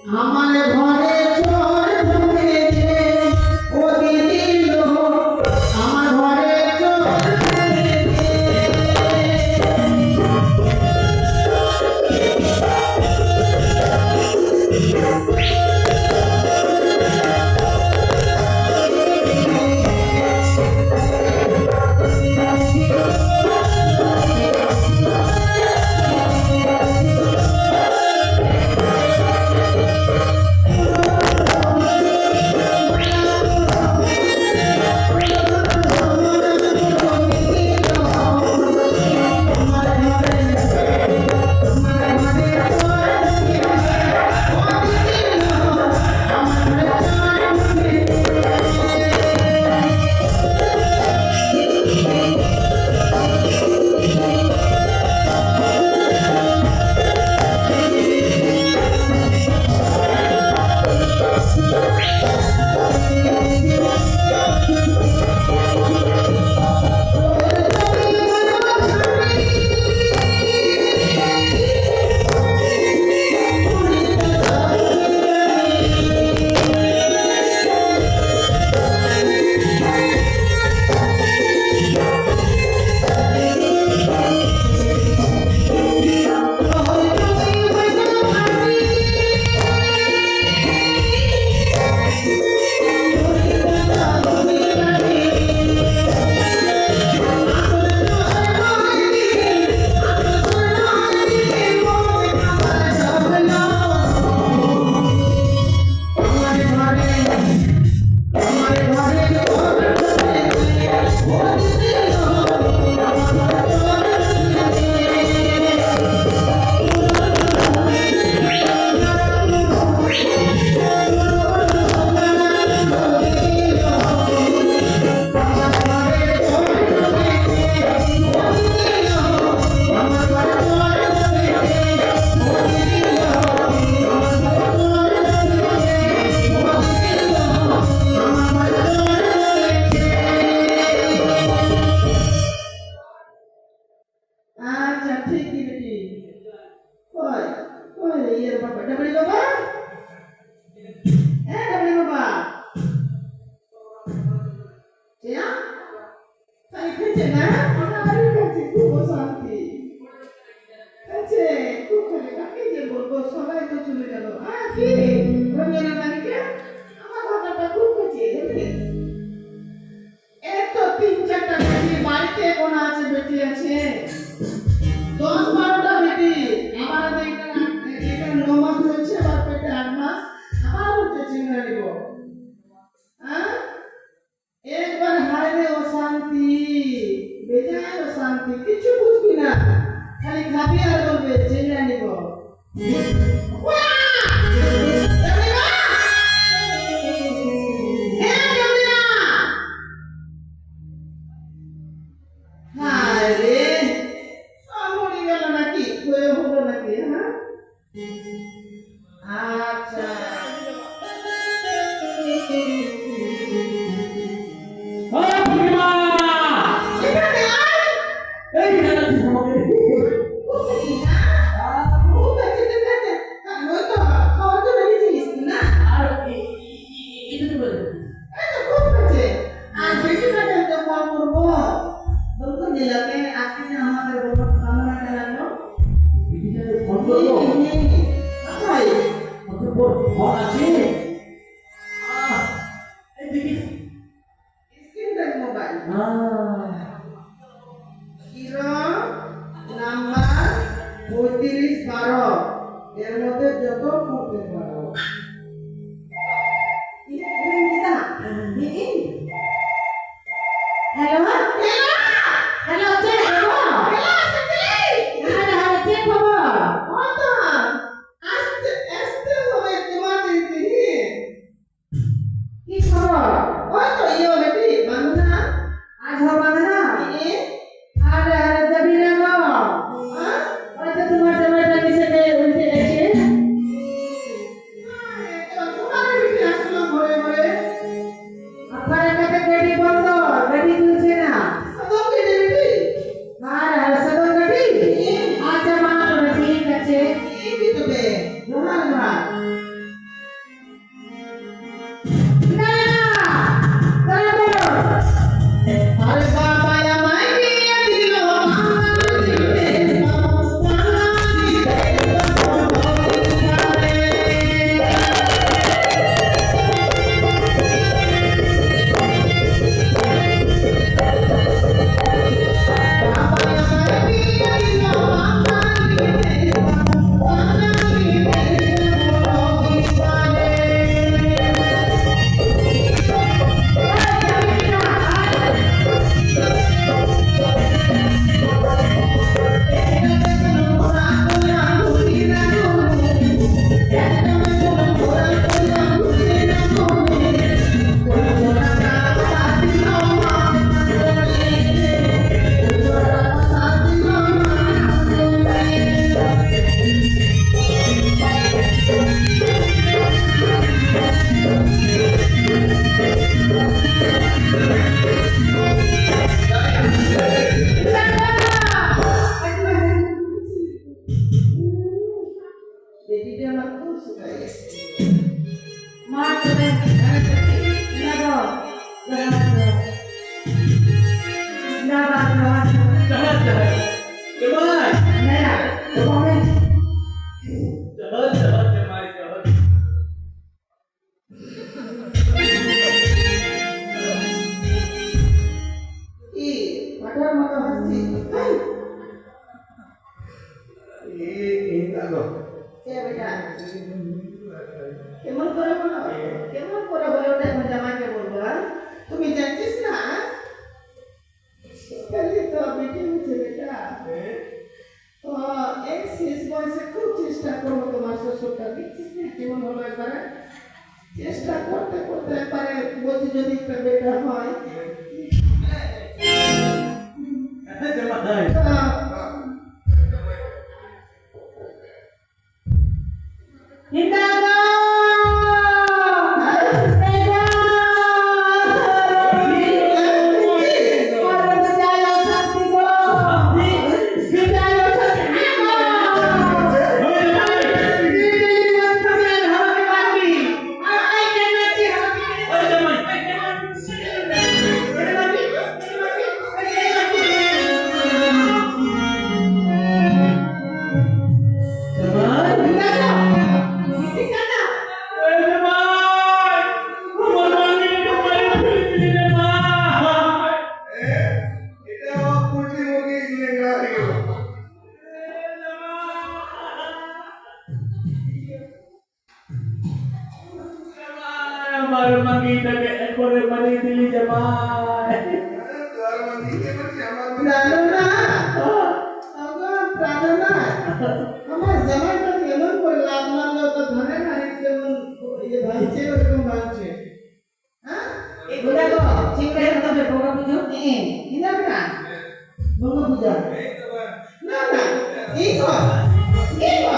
আমার ঘরে চোর ঢুকেছে ও দিদি লো আমার ঘরে চোর আচ্ছা ঠিকই বেটি কই কই রে ইয়ের বাবা ডাবলি বাবা ডাবলি বাবা চেয়া তাই খেছে না আরে খেছে খুব শান্তি খেছে খুব খেলে কাকে যে বলবো সবাই তো চলে গেল কি রঞ্জনা বাড়িতে আমার বাবাটা খুব খেছে এত 3-4টা বেটি বাড়িতে কোন আছে বেটি আছে 10-12টা বেটি আমার এটা 9 মাস হয়েছে আর পেটে 8 মাস আমার হচ্ছে চিংড়া দিব একবার হারে অশান্তি বেজায় অশান্তি কিছু বুঝবি না খালি খাবি আর বলবে চিংড়া নিব আচ্ছা নাম্বার 3512 এর মধ্যে যত করতে পারো হ্যালো হ্যালো চেক খবর হ্যালো সত্যি আরে আরে চেক খবর কত আসতে আসতে হবে তোমার দিদি এবারে চেষ্টা করতে করতে একবারে বলছি যদি একটা বেটা হয় আমার মাগিটাকে একবারে মারিয়ে দিলি জামাই। আমার জামাইটা এমন করে লাভ মারলো তো ধনের হাড়ি যেমন ইয়ে ভাঙছে ওরকম ভাঙছে হ্যাঁ এগুলা তো চিংড়ি হবে বঙ্গা পুজো ইনাম না বঙ্গা পূজা না না এই তো এই তো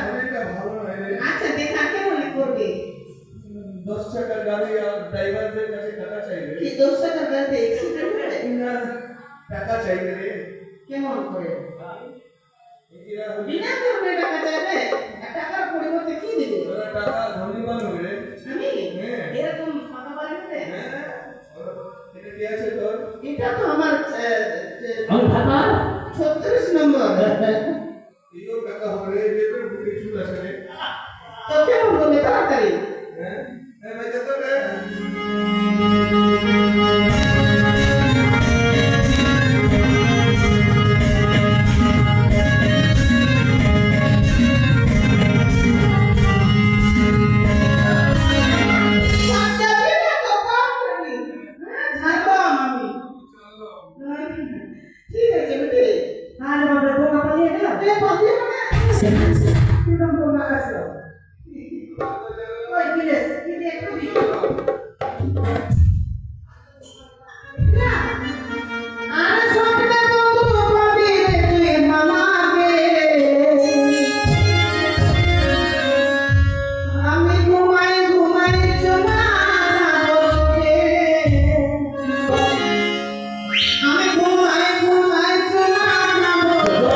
শরীরটা ভালো নয় রে। আচ্ছা দেখা কেমন করবে 10 টাকার গাড়ি আর ড্রাইভারদের কাছে টাকা চাইবে। কি 10 টাকার গাড়িতে অ্যাক্সিডেন্ট হবে না, টাকা চাইবে রে। কেমন করে এরা হলি বিনা কারণে টাকা চাইবে টাকার পরিবর্তে কি দিবে ওরা টাকা ধনী মানুষ রে। আমি হ্যাঁ। এরকম কথা বলবে হ্যাঁ, এটা কি আছে তোর? এটা তো আমার আমার ভাতা 36 নম্বর এইও টাকা হবে রে, এদের বুকে চুল আছে রে। তো কেমন করবে তাড়াতাড়ি হ্যাঁ, হ্যাঁ ভাই যত রে। ঠিক আছে বেটি আর বাবা বোকা পালিয়ে গেল কিরকম বোমা আসলো ওই গিলেস কি দিয়ে একটু দিও আর স্বপ্নে বন্ধু পাবি রে তুই মামাকে আমি ঘুমাই ঘুমাই চোনা বলকে আমি ঘুমাই ঘুমাই চোনা বলকে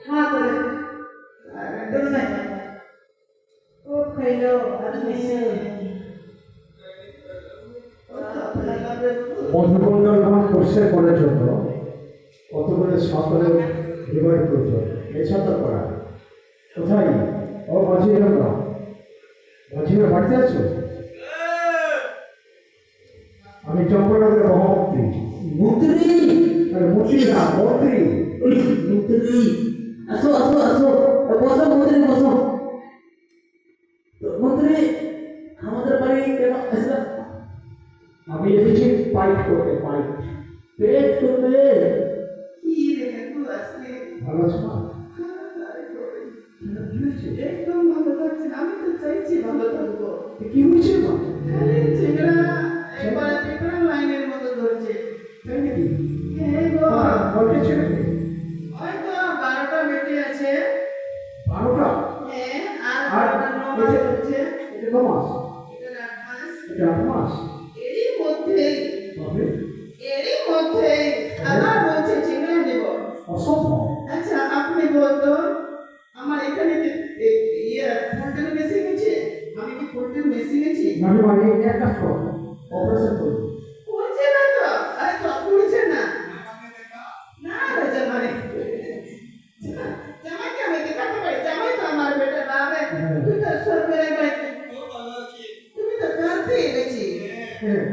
হ্যাঁ করে তোর নাই ও খাইলো আর মিশে মধুমণ্ডল যখন কোর্সের করার জন্য কতগুলো সকলে রিভাইভ করছো এসব করা কোথায় ও মাঝিরা মাঝিরা বাড়িতে আছো আমি চম্পনগরের মহামন্ত্রী মন্ত্রী আরে মন্ত্রী না মন্ত্রী মন্ত্রী আসো আসো আসো বসো মন্ত্রী বসো মন্ত্রী আমাদের বাড়ি কেন আসলা আমি এসেছি ফাইট করতে ফাইট পেট করবে কি রে তুই আসলে ভালো আছো না কি হয়েছে একদম ভালো লাগছে না। আমি তো চাইছি ভালো থাকবো কি হয়েছে মা খালি ছেলেরা একবার পেপার লাইনের মতো ধরছে তাই নাকি এই গো কয়টা ছেলে মেয়ে? হয়তো 12টা বেটি আছে 12টা হ্যাঁ আর আর 9 মাস হচ্ছে এটা 9 মাস এটা 8 মাস এটা 8 মাস এরই মধ্যে তবে আবার বলছে চিংড়ি দেব অসম্ভব আচ্ছা আপনি বলতো আমার এখানে যে ইয়ে পোল্ট্রি মেশিন আছে আমি কি পোল্ট্রি মেশিন আছি আমি মানে এক কাজ করো অপারেশন করবো বলছে না তো আরে তো বলছে না না রাজা মানে জামাইকে আমি দেখাতে পারি জামাই তো আমার বেটা বাবা তুই তো সরকারের বাড়িতে তুমি তো কাঁদতে গেছি হ্যাঁ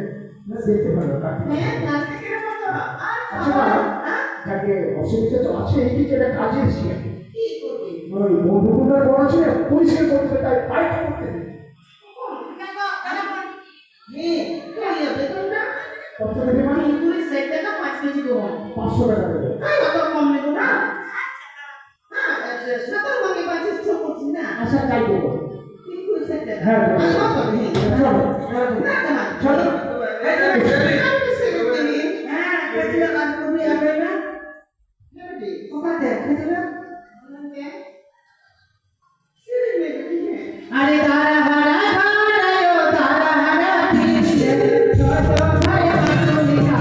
না দেখতে পারো কাকে হ্যাঁ কাঁদতে কেন মতো আর আচ্ছা মা কাকে অসুবিধা তো আছে এই যে এটা কাজে এসেছি আমি কি করবি ওই বন্ধুগুলোর বড় ছিল পরিষ্কার করতে তাই পাইপ করতে ও কত থেকে মানে 20 টাকা 5 কেজি গম 500 টাকা দেবে হ্যাঁ অত কম নেব না হ্যাঁ সাতার ভাগে 25 ছ করছি না আচ্ছা তাই দেবো 20 টাকা হ্যাঁ, হ্যাঁ। হ্যাঁ চলো না জামা চলো আমি সেটা দিই হ্যাঁ কেটে কাট করবি আবে না কেটে ওখানে কেটে না সিরি মে কি আরে দারা হারা হারায়ো দারা হারা পিছে ছোট ভাই মাতুলিকা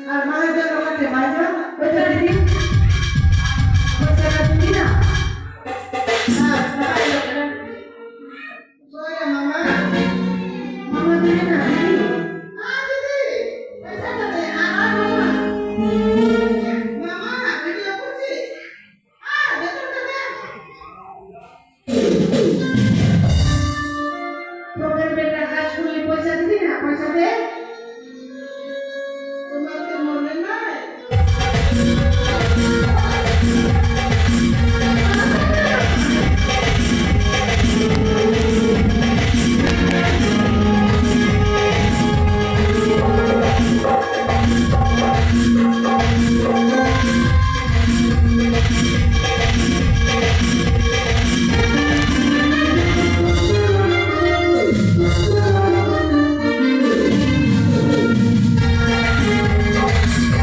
আর মায়ের জন্য মাঝে মাঝে ওইটা দিবি